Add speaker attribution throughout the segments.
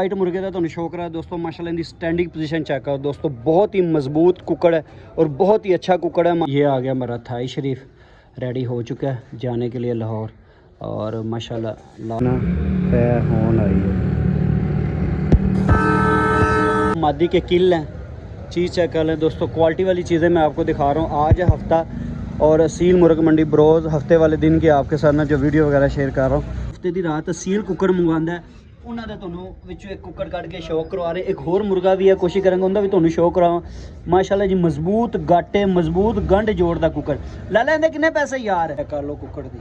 Speaker 1: White मुर्गे का तुहानू शौक रहा है दोस्तों, माशाल्लाह इनकी स्टैंडिंग पोजीशन चेक करो दोस्तों, बहुत ही मजबूत कुकड़ है और बहुत ही अच्छा कुकड़ है। ये आ गया हमारा थाई शरीफ, रेडी हो चुका है जाने के लिए लाहौर। और माशाल्लाह लाना होन आई है, मादी के किल हैं, चीज़ चेक कर लें दोस्तों। क्वालिटी वाली चीज़ें मैं आपको दिखा रहा हूँ। आज है हफ्ता और सील मुर्ग मंडी बरोज़ हफ्ते वाले दिन की आपके साथ ना जो वीडियो वगैरह शेयर कर रहा हूँ। हफ्ते की रात सील कुकर मंगवांदा है, उन्होंने ਤੁਹਾਨੂੰ ਵਿੱਚੋਂ ਇੱਕ ਕੁੱਕੜ ਕੱਢ ਕੇ ਸ਼ੌਕ ਕਰਵਾ ਰਹੇ। ਇੱਕ ਹੋਰ ਮੁਰਗਾ ਵੀ ਹੈ, ਕੋਸ਼ਿਸ਼ ਕਰਾਂਗਾ ਉਹਦਾ ਵੀ ਤੁਹਾਨੂੰ ਸ਼ੌਕ ਕਰਾਵਾਂ। ਮਾਸ਼ਾਅੱਲਾ ਜੀ ਮਜ਼ਬੂਤ ਗਾਟੇ, ਮਜ਼ਬੂਤ ਗੰਢ ਜੋੜ ਦਾ ਕੁੱਕੜ। ਲੈ ਲੈਂਦੇ ਕਿੰਨੇ ਪੈਸੇ ਯਾਰ? ਕਰ ਲਓ ਕੁੱਕੜ ਦੀ,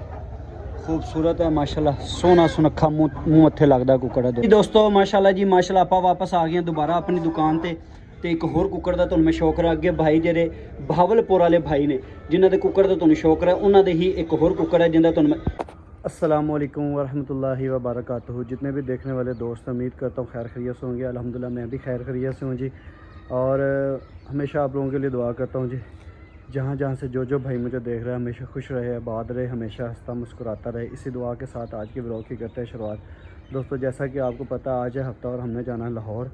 Speaker 1: खूबसूरत है माशाल्लाह, सोना सुनखा मुँह मत्थे लगता कुकड़ है दोस्तों। माशाल्लाह जी माशाल्लाह आप वापस आ गए दोबारा अपनी दुकान ते एक होर कुकड़ का तुहानू मैं शौक रहा। अगे भाई जेरे बहावलपुर वाले भाई ने जिन्होंने कुकड़ का तुहानू शौक रहा, उन्होंने ही एक होर कुकड़ है जिंदा तुहानू मैं। अस्सलाम वालेकुम वरहमतुल्लाहि वबरकातुहू। जितने भी देखने वाले दोस्त, उम्मीद करता हूँ खैर खैरियत से होंगे। अल्हम्दुलिल्लाह मैं भी खैर खैरियत से हूँ जी। और हमेशा आप लोगों के लिए दुआ करता हूँ जी, जहाँ जहाँ से जो भाई मुझे देख रहे हैं हमेशा खुश रहे, आबाद रहे, हमेशा हंसता मुस्कुराता रहे। इसी दुआ के साथ आज के ब्लॉग की करते हैं शुरुआत। दोस्तों जैसा कि आपको पता आज है हफ्ता और हमने जाना है लाहौर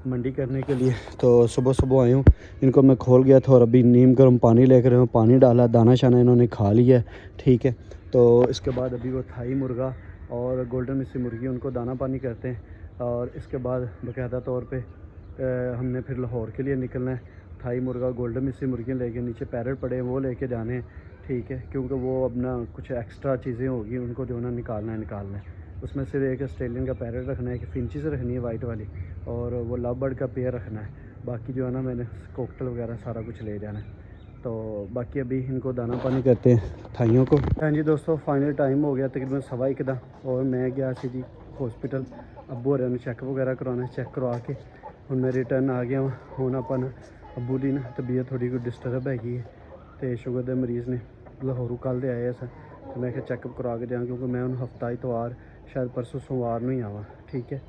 Speaker 1: मंडी करने के लिए। तो सुबह सुबह आया हूँ, इनको मैं खोल गया था और अभी नीम गर्म पानी लेकर आया हूँ, पानी डाला, दाना शाना इन्होंने खा लिया है, ठीक है। तो इसके बाद अभी वो थाई मुर्गा और गोल्डन मिस्सी मुर्गी उनको दाना पानी करते हैं और इसके बाद बाकायदा तौर पर हमने फिर लाहौर के लिए निकलना है। थाई मुर्गा गोल्डन मिस्सी मुर्गियाँ लेके, नीचे पैरेट पड़े हैं वो लेके जाने हैं, ठीक है, क्योंकि वो अपना कुछ एक्स्ट्रा चीज़ें होगी उनको जो है ना निकालना है। उसमें सिर्फ एक ऑस्ट्रेलियन का पैरेट रखना है, कि फिंची से रखनी है वाइट वाली, और वो लव बर्ड का पेयर रखना है। बाकी जो है ना मैंने कोकटल वगैरह सारा कुछ ले जाना है। तो बाकी अभी इनको दाना पानी करते हैं थाइयों को। हाँ जी दोस्तों, फाइनल टाइम हो गया तकरीबन 1:15 का और मैं गया सी जी हॉस्पिटल। अबू होरें ने चेक वगैरह करवाना, चेक करवा के हुण मैं रिटर्न आ गया। हुण अपन अबू की ना तबीयत थोड़ी कोई डिस्टर्ब हैगी है, तो शुगर के मरीज़ ने लाहौरों कल दे आए सन, तो मैं चैकअप करवा के जाऊँ, क्योंकि मैं उन्हें हफ्ता इतवार शायद परसों सोमवार नहीं आवा, ठीक है,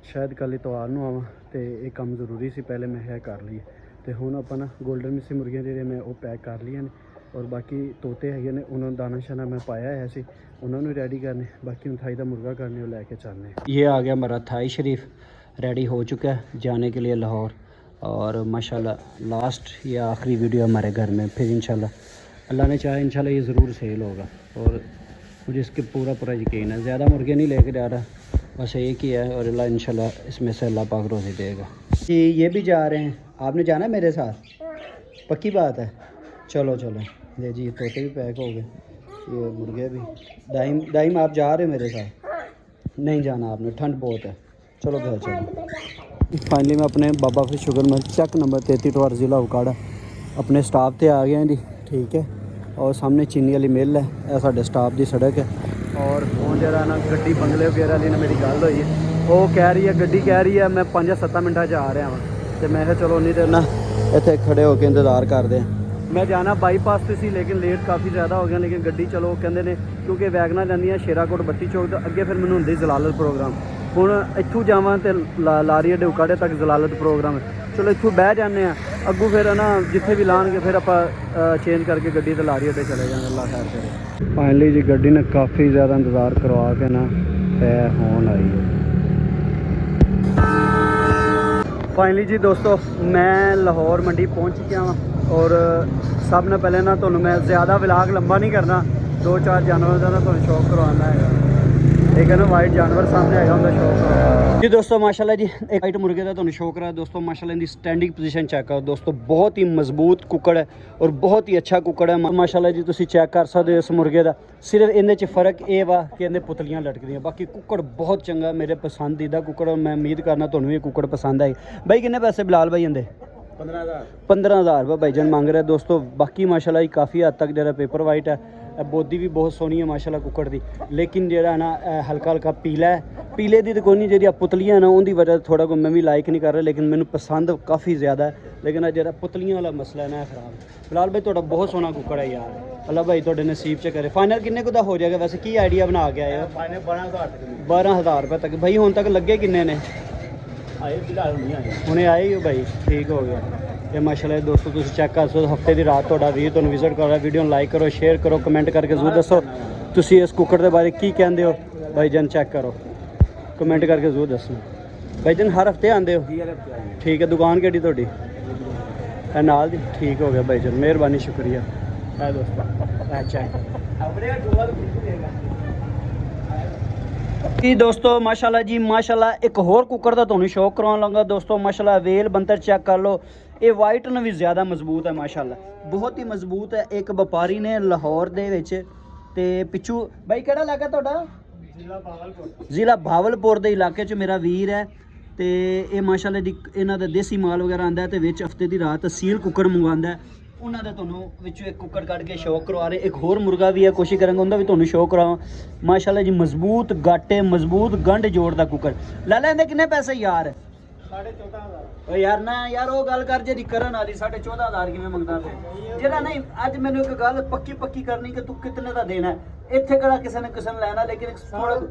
Speaker 1: शायद कल इतवार नहीं आवा। तो ये काम जरूरी सी, पहले मैं है कर ली। तो हुण आपां ना गोल्डन मिस्सी मुर्गियां जिहड़ियां मैं वो पैक कर लिया ने, और बाकी तोते है ने उन्होंने दाना शाना मैं पाया है सी, उन्होंने रेडी करने, बाकी थाई का मुर्गा करने वो लैके चलने। ये आ गया हमारा थाई शरीफ, रेडी हो चुका है जाने के लिए लाहौर। और माशाल्लाह लास्ट या आखिरी वीडियो हमारे घर में, फिर इंशाल्लाह अल्लाह ने चाहे इंशाल्लाह ये ज़रूर सेल होगा। और मुझे इसके पूरा यकीन है। ज़्यादा मुर्गे नहीं लेके जा रहा, बस एक ही है, और अल्लाह इंशाल्लाह इसमें से अल्लाह पाक रोज़ी देगा जी। ये भी जा रहे हैं, आपने जाना है मेरे साथ? पक्की बात है, चलो चलो। ले जी तोते भी पैक हो गए, ये मुर्गे भी। दाइम आप जा रहे हो मेरे साथ? नहीं जाना आपने, ठंड बहुत है, चलो घर चलो। फाइनली मैं अपने बाबा फरीद शुगर मिल चेक नंबर 33 टवार ज़िला उकाड़ा अपने स्टाफ से आ गया जी, ठीक है। और सामने चीनी वाली मिल है, यह साढ़े स्टाफ की सड़क है। और हूँ जरा ना गड्डी बंगले वगैरह वाली ने मेरी गल हुई है, वो कह रही है, गड्डी कह रही है मैं 5-7 मिनटा आ रहा हाँ, तो मैं चलो उन्नी देर ना इतने खड़े होकर इंतज़ार करते हैं। मैं जाना बाईपास से सी, लेकिन लेट काफ़ी ज़्यादा हो गया, लेकिन गड्डी चलो कहते हैं, क्योंकि वैगना जाती है शेराकोट बट्टी चौक, तो अगे फिर मैंने होंगे जलालत प्रोग्राम। हुण इत्थों जावां ते लारी अड्डे उकाड़े तक जलालत प्रोग्राम है, चलो इत्थों बह जाने अगों फिर ना जिथे भी लाएंगे फिर आप चेंज करके गड्डी तो लारी अड्डे चले जाएंगे, अल्लाह खैर करे। फाइनली जी गड्डी ने काफ़ी ज़्यादा इंतज़ार करवा के ना तय होन आई है। फाइनली जी दोस्तों मैं लाहौर मंडी पहुंच गया हाँ, और सब ने पहले ना तो मैं ज़्यादा व्लॉग लंबा नहीं करना, 2-4 जानवर का ना तो शौक करवाना है। एक है ना वाइट जानवर सामने आएगा उनका शौक जी दोस्तों। माशाल्लाह जी एक वाइट मुर्गे का तो शौक रहा दोस्तों, माशाल्लाह इनकी स्टैंडिंग पोजीशन चेक करो दोस्तों, बहुत ही मजबूत कुकड़ है और बहुत ही अच्छा कुकड़ है माशाल्लाह जी। तुम चेक कर सकते हो इस मुर्गे का, सिर्फ इन्हें फ़र्क ये वा कि इन्हें पुतलियाँ लटकदियाँ, बाकी कुकड़ बहुत चंगा, मेरे पसंदीदा कुकड़, और मैं उम्मीद करना तुम्हें भी कुकड़ पसंद आई। भाई किन्ने पैसे बिलाल भाई इनके? 15,000 रुपये भाईजान मांग रहे दोस्तों। बाकी माशाल्लाह जी काफ़ी हद तक जो पेपर वाइट है, बोदी भी बहुत सोहनी है माशाल्लाह कुकड़ दी, लेकिन जो ना हल्का हल्का पीला है, पीले की तो कोई नहीं, जी पुतलियाँ ना उनकी वजह थोड़ा को मैं भी लाइक नहीं कर रहा, लेकिन मैंने पसंद काफ़ी ज़्यादा है। लेकिन जो पुतलियाँ वाला मसला है ना खराब। बिलाल भाई थोड़ा बहुत सोहना कुकड़ है यार, अल्लाह भाई थोड़े नसीब च करे। फाइनल किन्ने को हो जाएगा वैसे, की आइडिया बना के आए? 12,000 रुपये तक। भाई हुण तक लगे किन्ने ने? हुणे आए हो भाई, ठीक हो गया। ये माशाल्लाह दोस्तों तुम चेक कर सकते, हफ्ते की रात थोड़ा वीर तुम विजिट कर रहा, वीडियो लाइक करो, शेयर करो, कमेंट करके जरूर दसो तुम इस कुकड़ के बारे की कहते हो। भाईजान चेक करो, कमेंट करके जरूर दसना। भाईजान हर हफ्ते आंदे हो? ठीक है। दुकान केड़ी तुहाडी? है नाल दी? ठीक हो गया भाईजान, मेहरबानी, शुक्रिया। है दोस्तों अच्छा जी दोस्तों माशाल्लाह जी माशाल्लाह। एक होर कुकर दा तुहानू शौक करवाउण लगा दोस्तों। माशाल्लाह वेल बंतर चेक कर लो, ये वाइट ने भी ज़्यादा मजबूत है माशाल्लाह, बहुत ही मजबूत है। एक व्यापारी ने लाहौर दे विच ते पिछू भाई केड़ा इलाका तुहाडा? ज़िला भावलपुर के इलाके च मेरा वीर है। तो ये माशाल्लाह दी इन्हां दा देसी माल वगैरह आंदा है, तो विच हफ्ते की रात सील कुकर मंगवांदा है। उन्होंने तुहानू विचों एक कुकर कढ़ के शौक करवा रहे। एक होर मुर्गा भी है, कोशिश करेंगे उनका भी तुहानू शौक करावां। माशाल्लाह जी मजबूत गाटे, मजबूत गंढ जोड़ दा कुकर। ला लेंदे किन्ने पैसे यार? 14,500। यार ना यार वो गल कर जी करन वाली 14,500 किवें मंगदा पे जेड़ा नहीं। अज मैनू एक गल पक्की पक्की करनी कि तू कितने का देना है। इत्थे कड़ा किसी ने लेना, लेकिन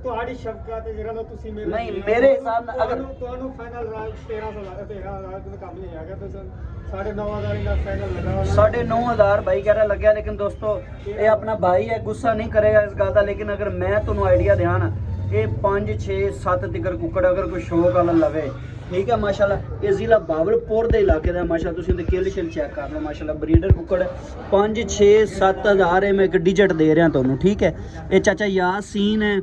Speaker 2: ਤੁਹਾਡੀ ਸ਼ਫਕਤ ਤੇ ਜਿਹੜਾ ਤੁਸੀਂ ਮੇਰੇ
Speaker 1: नहीं मेरे हिसाब नाल अगर
Speaker 2: ਤੁਹਾਨੂੰ ਫਾਈਨਲ 13,000 ਦਾ ਕੰਮ ਨਹੀਂ ਹੈਗਾ ਤੇ 9,500 ਦਾ ਫਾਈਨਲ ਲਗਾ
Speaker 1: 9,500 भाई कह रहा लगे। लेकिन दोस्तों ये अपना भाई है, गुस्सा नहीं करेगा इस गल का। लेकिन अगर मैं तुहानू आइडिया दिया ना, ये 5 6 7 तिकर कुकड़ अगर कोई शौक वाला लवे, ठीक है माशाल्लाह। ये जिला बावलपुर के इलाके का माशाल्लाह, तुसीं किल शिल चेक कर लो माशाल्लाह। ब्रीडर कुकड़ 5 6 7 हज़ार मैं एक डिजिट दे रहा तुहानू, ठीक है। ये चाचा यासीन है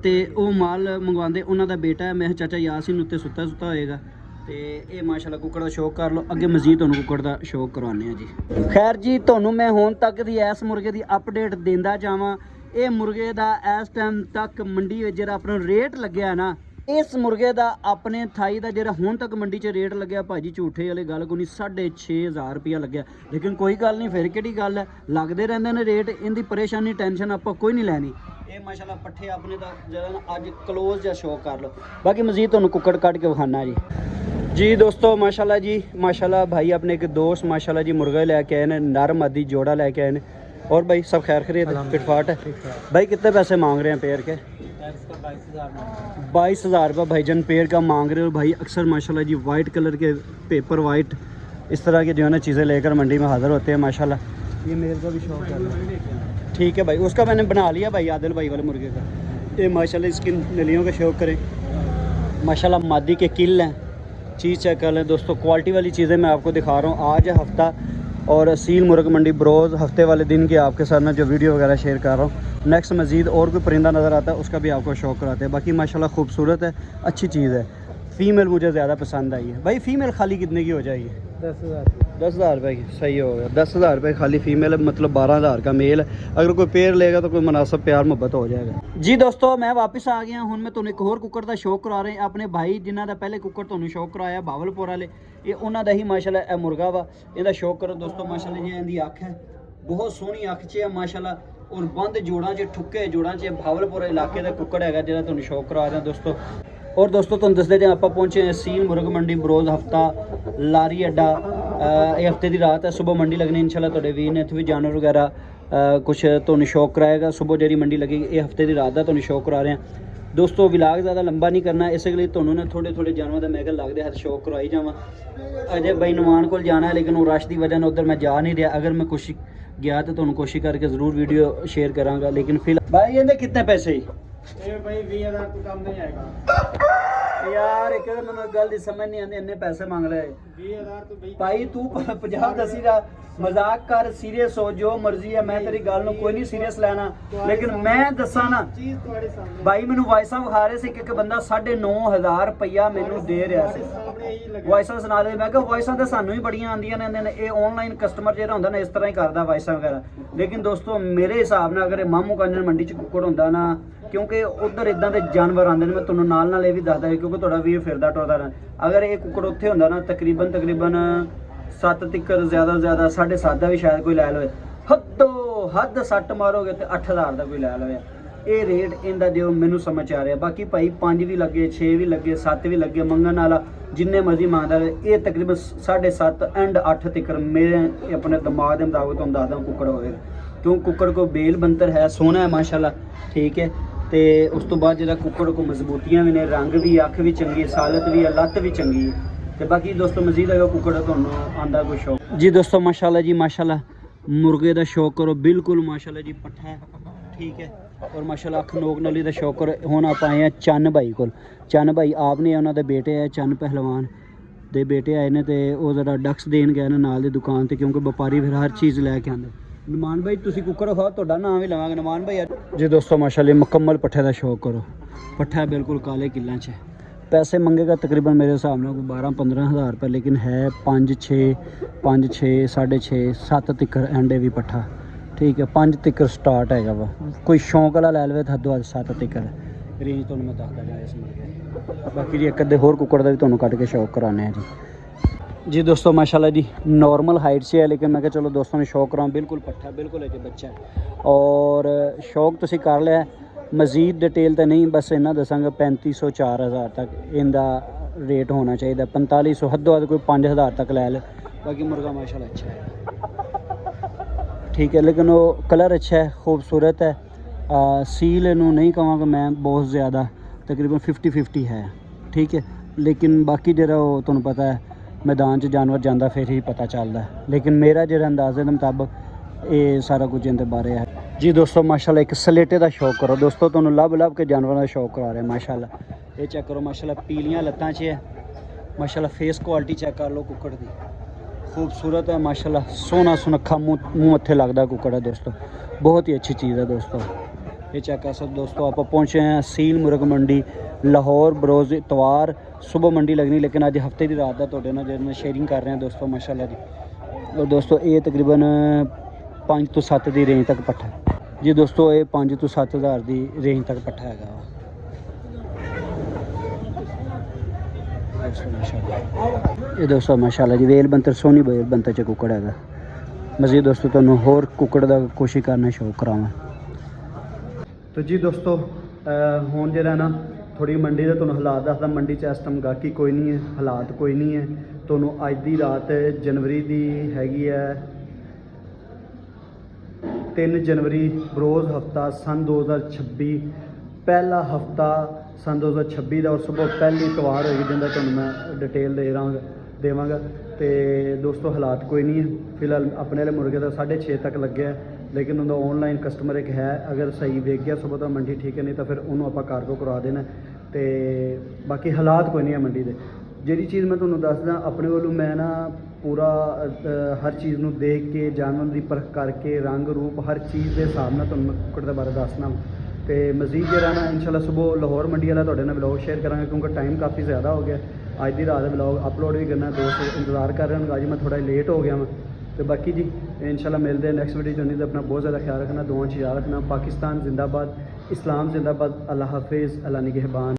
Speaker 1: ते वो माल मंगवाते, उन्हों का बेटा है। मैं चाचा यासीन उत्ते सुता सुता होएगा। तो ये माशाल्लाह कुकड़ का शौक कर लो। अगे मजीद तुहानू कुकड़ का शौक करवाने जी। खैर जी तुहानू मैं हुण तक दी इस मुर्गे की अपडेट देंदा जावां। ये मुर्गे का इस टाइम तक मंडी जिहड़ा अपना रेट लग्या ना, इस मुर्गे का अपने थाई का जो हुण तक मंडी च रेट लग्या भाजी झूठे वाली गल कोई नहीं, 6,500 रुपया लग्या। लेकिन कोई गल नहीं, फिर किहड़ी गल है, लगते रहते हैं रेट। इनकी परेशानी टेंशन आप कोई नहीं लैनी। ये माशाल्लाह पट्ठे अपने का जो अज क्लोज या शौक कर लो। बाकी मजीद तुहानू कुकड़ कट के विखाना जी दोस्तों माशाल्लाह जी माशाल्लाह। भाई अपने एक दोस्त माशाल्लाह जी मुर्गा लैके आए हैं, नर मादी जोड़ा लैके आए हैं। और भाई सब खैर खरीद फिटफाट है? भाई कितने पैसे मांग रहे हैं पेयर के? 22,000 रुपये भाईजान पेयर का मांग रहे हो। भाई अक्सर माशाल्लाह जी वाइट कलर के पेपर वाइट इस तरह की जो है ना चीज़ें लेकर मंडी में हाज़िर होते हैं माशाल्लाह। ये मेरे का भी शौक है, ठीक है भाई। उसका मैंने बना लिया भाई आदिल भाई वाले मुर्गे का। ये माशाल्लाह इसकी नलियों का शौक करें माशाल्लाह। मादी के किल हैं, चीज़ चेक कर लें दोस्तों। क्वालिटी वाली चीज़ें मैं आपको दिखा रहा हूँ। आज है हफ्ता और सील मुर्ग मंडी ब्रोज हफ्ते वाले दिन के आपके साथ मैं जो वीडियो वगैरह शेयर कर रहा हूँ। नेक्स्ट मज़ीद और कोई परिंदा नज़र आता है उसका भी आपको शौक कराते हैं। बाकी माशाल्लाह खूबसूरत है, अच्छी चीज़ है। फ़ीमेल मुझे ज़्यादा पसंद आई है। भाई फ़ीमेल खाली कितने की हो जाएगी? 10,000 रुपये की। सही हो गया, 10,000 रुपये खाली फीमेल है, मतलब 12,000 का मेल है। अगर कोई पेयर लेगा तो कोई मुनासिब प्यार मोहब्बत हो जाएगा जी। दोस्तों मैं वापस आ गया हूँ। मैं तुहानू एक होर कुक्कड़ का शौक करा रहे हैं। अपने भाई जिन्हों का पहले कुक्कड़ तुहानू शौक कराया भावलपुर वाले, ये उन्हों का ही माशाल्लाह मुर्गा वा। इहदा शौक करो दोस्तों माशाल्लाह जी। इहदी अख है बहुत सोहनी अख च है माशाल्लाह। और बंद जोड़ा च ठुके जोड़ा च भावलपुर इलाके का कुक्कड़ है जिहदा तुहानू शौक करा रहे हैं दोस्तों। और दोस्तों तुम दसते हैं आप पहुँचे हैं सील मुर्ग मंडी बरोज हफ्ता लारी अड्डा। ये हफ्ते की रात है, सुबह मंडी लगनी इंशाल्लाह। तुहाडे वीर ने इत्थे भी जानवर वगैरह कुछ तुहानू शौक कराएगा। सुबह जी मंडी लगेगी, ये हफ्ते की रात का तुहानू शौक करा रहे हैं दोस्तों। व्लॉग ज़्यादा लंबा नहीं करना, इस लिए तुहानू ना थोड़े थोड़े जानवर का मैं लगते हथ शौक करवाई जावां। अजय भाई नुमान को जाना है, लेकिन वो रश की वजह उधर मैं जा नहीं रहा। अगर मैं कोशिश गया तो तुहानू कोशिश करके ज़रूर वीडियो शेयर करांगा। लेकिन फिलहाल भाई ये कितने पैसे
Speaker 2: भाई 20,000 तो कम नहीं आएगा
Speaker 1: यार। एक मैं गल की समझ नहीं आती, इन्ने पैसे मांग रहे
Speaker 2: 20,000 तो
Speaker 1: भाई तू 50 दसी रहा। मजाक कर, सीरियस हो, जो मर्जी है। मैं तेरी गल कोई नहीं सीरियस लेना, लेकिन मैं दसा ना भाई मैनू वाइसा विखा रहे थे कि बंदा 9,500 रुपया मैनू दे रहा है। वाइसा सुना रहे, मैं वाइसा तो सानू ही बड़ियां आंदियां ने। ये ऑनलाइन कस्टमर जो होंदा ना इस तरह ही करता वाइसा वगैरह। लेकिन दोस्तों मेरे हिसाब नाल अगर मामू कांजन मंडी च कुक्कड़ होंदा ना, क्योंकि उधर इदां दे जानवर आंदे ने। मैं तुहानू नाल ये भी दसदा है क्योंकि तुहाडा वीर फिरदा टुरदा रहे। अगर ये कुक्कड़ उत्थे होंदा ना तकरीबन 7 तिक्कर ज़्यादा 7.5 का भी शायद कोई लै लो। हदो हद 6 मारोगे तो 8,000 का कोई लै लो। ये रेट इनका जो मैनू समझ आ रहा। बाकी भाई 5 भी लगे, 6 भी लगे, 7 भी लगे, मंगन वाला जिन्ने मर्जी मांगता रहे। ये तकरीबन 7.5 एंड 8 तिक्कर मेरे अपने दिमाग के मुताबिक तुम दसदा कुक्कड़ होएगा। क्यों कुक्कड़ को बेल बनतर है, सोना है माशाल्लाह, ठीक है। तो उस तो बाद जो कुक्कड़ को मजबूतियाँ भी ने, रंग भी, अख भी चंगी, सालत भी है, लत्त भी चंगी है। तो बाकी दोस्तों मजीद अगर कुक्कड़ तुहानू आंदा कोई शौक जी दोस्तों माशाल्लाह जी माशाल्लाह। मुर्गे का शौक करो बिल्कुल माशाल्लाह जी। पट्ठा है, ठीक है। ਔਰ ਮਾਸ਼ਾਅੱਲਾ ਅੱਖ ਨੋਕ ਨਲੀ ਦਾ ਸ਼ੌਕਰ। ਹੁਣ ਆਪਾਂ ਆਏ ਆ ਚੰਨ ਭਾਈ ਕੋਲ। ਚੰਨ ਭਾਈ ਆਪ ਨੇ ਉਹਨਾਂ ਦੇ ਬੇਟੇ ਆ, ਚੰਨ ਪਹਿਲਵਾਨ ਦੇ ਬੇਟੇ ਆਏ ਨੇ ਤੇ ਉਹ ਜ਼ਰਾ ਡਕਸ ਦੇਣ ਗਏ ਨੇ ਨਾਲ ਦੀ ਦੁਕਾਨ ਤੇ, ਕਿਉਂਕਿ ਵਪਾਰੀ ਫਿਰ ਹਰ ਚੀਜ਼ ਲੈ ਕੇ ਆਉਂਦੇ। ਨਮਾਨ ਭਾਈ ਤੁਸੀਂ ਕੁੱਕੜ ਖਾਓ, ਤੁਹਾਡਾ ਨਾਮ ਵੀ ਲਵਾਂਗੇ ਨਮਾਨ ਭਾਈ ਜੀ। ਦੋਸਤੋ ਮਾਸ਼ਾਅੱਲਾ ਮੁਕੰਮਲ ਪੱਠੇ ਦਾ ਸ਼ੌਕ ਕਰੋ। ਪੱਠਾ ਬਿਲकुल काले किलों च। पैसे मंगेगा तकरीबन मेरे हिसाब में 12-15 हज़ार रुपये, लेकिन है 5-6 6.5 7 तिकर एंडे भी पट्ठा। ठीक है 5 तिकर स्टार्ट है वा। कोई शौक वाला लै लवे तो हदों हद 7 तिकर रेंज तो मैं दसदा जाए इस मुर्गे। बाकी जी एक अद्धे होर कुक्कड़ का भी तुहानूं कट के शौक कराने जी दोस्तों माशाल्लाह जी नॉर्मल हाइट से है, लेकिन मैं कहा चलो दोस्तों ने शौक कराऊँ। बिल्कुल पट्ठा बिल्कुल है जी बच्चा है और शौक तुसीं कर लिया। मजीद डिटेल तो नहीं, बस इन्ना दसांगा 3500-4000 तक इनका रेट होना चाहिए। 4500 हदों हद कोई 5000 तक लै ले। बाकी मुर्गा माशाल्लाह अच्छा है, ठीक है, लेकिन वो कलर अच्छा है, खूबसूरत है। सील इनू नहीं कहांगा मैं बहुत ज़्यादा, तकरीबन 50-50 है, ठीक है। लेकिन बाकी जो तुहानूं पता है मैदान च जानवर जाता फिर ही पता चलता है, लेकिन मेरा जो अंदाजे के मुताबिक ये सारा कुछ इनके बारे है जी। दोस्तों माशाल्लाह एक सलेटे का शौक करो दोस्तों, तुहानूं लभ के जानवरों का शौक करा रहे हैं माशाल्लाह। ये चेक करो माशाल्लाह पीलियां लत्तां च है माशाल्लाह। फेस क्वालिटी चेक कर लो कुक्कड़ की, खूबसूरत है माशाल्लाह। सोना सुनखा मुँह मत्थे लगता कुक्कड़ है दोस्तों, बहुत ही अच्छी चीज़ है दोस्तों। ये चेक कर सकते दोस्तों। आप पहुँचे हैं सील मुर्ग मंडी लाहौर। बरोज़ इतवार सुबह मंडी लगनी, लेकिन अज हफ्ते की रात का तुहाडे नाल जो शेयरिंग कर रहे हैं दोस्तों माशाल्लाह जी। और दोस्तों ये तकरीबन 5 तो 7 की रेंज तक पट्ठा जी दोस्तों। ये 5 तो 7 हज़ार की रेंज तक पट्ठा है ये दोस्तों माशाल्लाह जी। वेल बंतर सोनी वेल बंतर च कुक्कड़ है। मज़ीद दोस्तों तुहानूं होर कुक्कड़ का कोशिश करना शौक करावां तो जी दोस्तों हुण जिहड़ा ना थोड़ी मंडी का तुहानूं हालात दसदा। मंडी च इस टाइम गाहकी कोई नहीं है, हालात कोई नहीं है। तुहानूं अज दी रात जनवरी की हैगी है 3 जनवरी बरोज़ हफ्ता सन 2026, पहला हफ्ता सन 2026 का और सुबह पहली इतवार होगी जिंदा तुहानूं मैं डिटेल देवांगा। तो दोस्तों हालात कोई नहीं है फिलहाल। अपने वाले मुर्गे का 6.5 तक लगे है, लेकिन उनका ऑनलाइन कस्टमर एक है, अगर सही वेख गया सुबह तो मंडी ठीक है, नहीं तो फिर उन्होंने आप कार्गो करा देना। तो बाकी हालात कोई नहीं है मंडी के। जी चीज़ मैं तुहानूं दसदा अपने वालों मैं ना पूरा हर चीज़ नूं देख के जानवर की परख करके रंग रूप हर चीज़ के हिसाब नाल तुहानूं कुक्कड़ के बारे दसना। तो मजीद जो ना इंशाल्लाह सुबह लाहौर मंडी वाला तुहाडे नाल व्लॉग शेयर करांगे, क्योंकि टाइम काफ़ी ज़्यादा हो गया। अज दी रात व्लॉग अपलोड भी करना, दोस्त इंतजार कर रहे हैं। अज मैं थोड़ा लेट हो गया मैं। तो बाकी जी इंशाल्लाह मिलते हैं नेक्स्ट वीडियो। नहीं तो अपना बहुत ज़्यादा ख्याल रखना, दुआओं च याद रखना। पाकिस्तान जिंदाबाद, इस्लाम जिंदाबाद। अल्लाह हाफिज़, अल्लाह निगहबान।